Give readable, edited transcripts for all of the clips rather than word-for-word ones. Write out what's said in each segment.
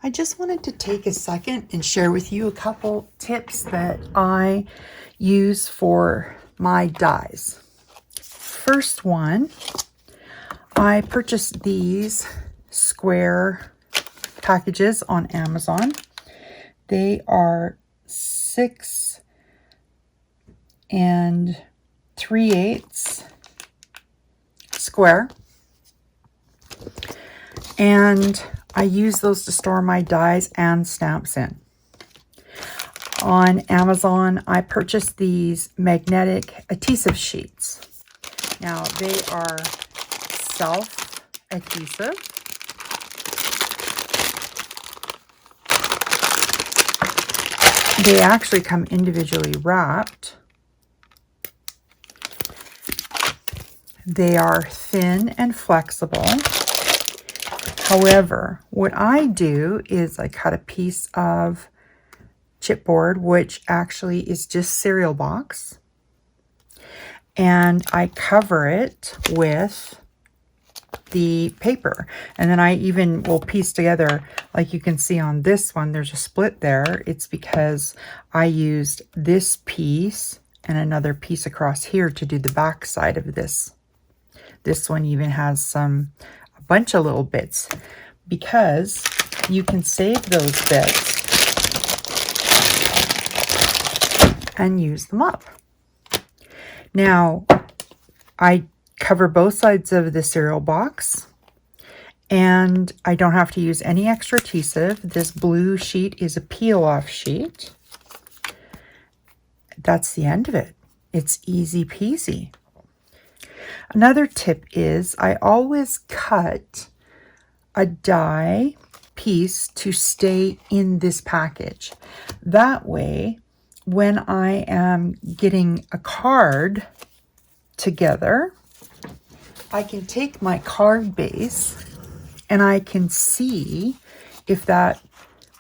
I just wanted to take a second and share with you a couple tips that I use for my dies. First one, I purchased these square packages on Amazon. They are 6 3/8 square, and I use those to store my dies and stamps in. On Amazon, I purchased these magnetic adhesive sheets. Now, they are self-adhesive. They actually come individually wrapped. They are thin and flexible. However, what I do is I cut a piece of chipboard, which actually is just cereal box, and I cover it with the paper. And then I even will piece together, like you can see on this one, there's a split there. It's because I used this piece and another piece across here to do the back side of this. This one even has a bunch of little bits, because you can save those bits and use them up. Now, I cover both sides of the cereal box, and I don't have to use any extra adhesive. This blue sheet is a peel-off sheet. That's the end of it. It's easy peasy. Another tip is I always cut a die piece to stay in this package. That way, when I am getting a card together, I can take my card base and I can see if that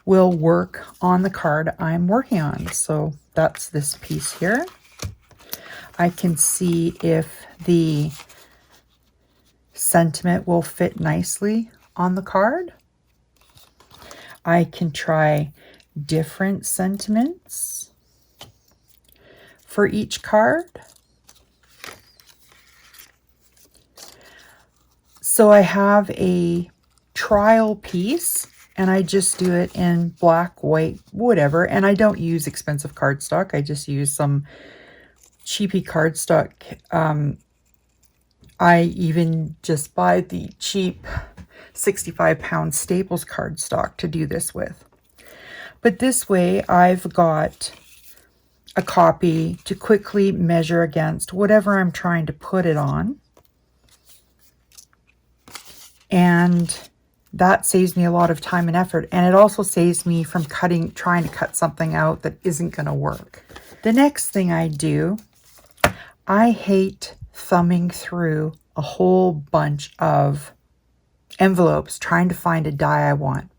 will work on the card I'm working on. So that's this piece here. I can see if the sentiment will fit nicely on the card. I can try different sentiments for each card. So I have a trial piece, and I just do it in black, white, whatever. And I don't use expensive cardstock. I just use some cheapy cardstock. I even just buy the cheap 65-pound Staples cardstock to do this with. But this way, I've got a copy to quickly measure against whatever I'm trying to put it on. And that saves me a lot of time and effort. And it also saves me from trying to cut something out that isn't going to work. The next thing I do, I hate thumbing through a whole bunch of envelopes trying to find a die I want.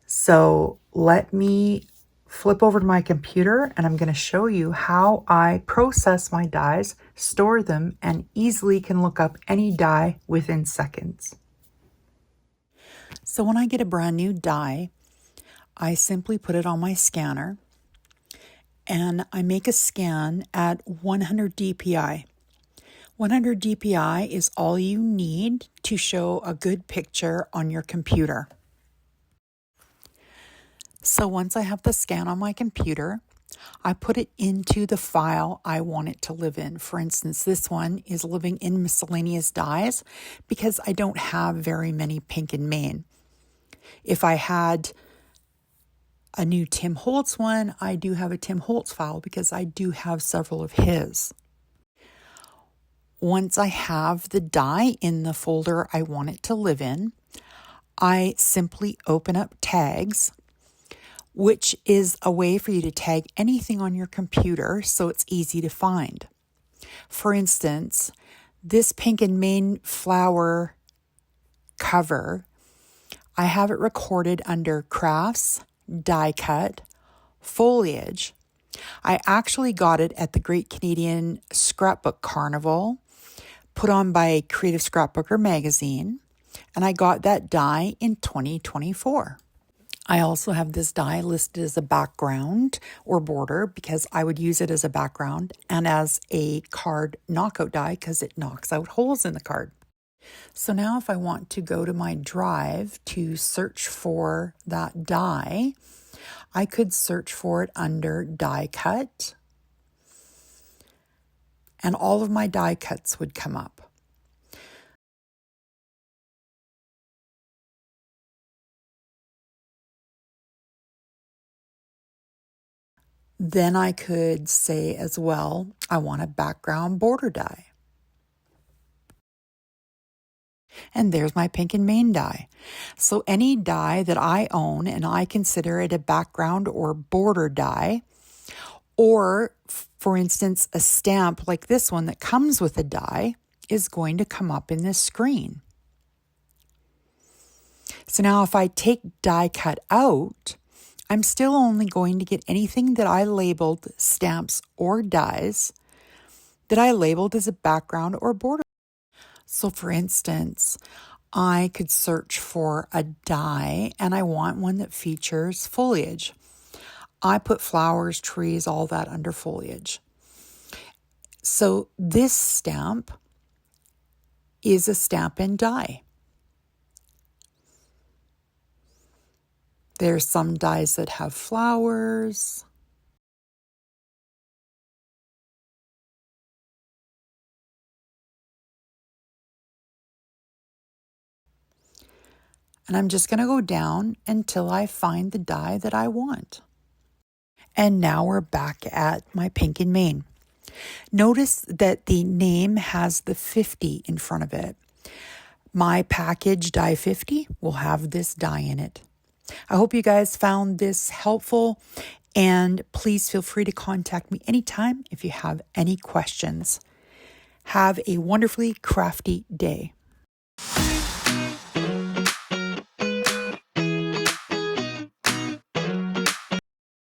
So let me flip over to my computer, and I'm going to show you how I process my dies, store them, and easily can look up any die within seconds. So when I get a brand new die, I simply put it on my scanner, and I make a scan at 100 dpi. 100 dpi is all you need to show a good picture on your computer. So once I have the scan on my computer, I put it into the file I want it to live in. For instance, this one is living in miscellaneous dies because I don't have very many pink and Maine. If I had a new Tim Holtz one, I do have a Tim Holtz file because I do have several of his. Once I have the die in the folder I want it to live in, I simply open up tags, which is a way for you to tag anything on your computer so it's easy to find. For instance, this pink and Maine flower cover, I have it recorded under crafts, die cut, foliage. I actually got it at the Great Canadian Scrapbook Carnival, put on by Creative Scrapbooker magazine, and I got that die in 2024. I also have this die listed as a background or border because I would use it as a background and as a card knockout die because it knocks out holes in the card. So now if I want to go to my drive to search for that die, I could search for it under die cut, and all of my die cuts would come up. Then I could say as well, I want a background border die. And there's my pink and main die. So any die that I own and I consider it a background or border die, or for instance, a stamp like this one that comes with a die is going to come up in this screen. So now if I take die cut out, I'm still only going to get anything that I labeled stamps or dies that I labeled as a background or border. So for instance, I could search for a die and I want one that features foliage. I put flowers, trees, all that under foliage. So this stamp is a stamp and die. There's some dies that have flowers. And I'm just going to go down until I find the die that I want. And now we're back at my pink and main. Notice that the name has the 50 in front of it. My package die 50 will have this die in it. I hope you guys found this helpful, and please feel free to contact me anytime if you have any questions. Have a wonderfully crafty day.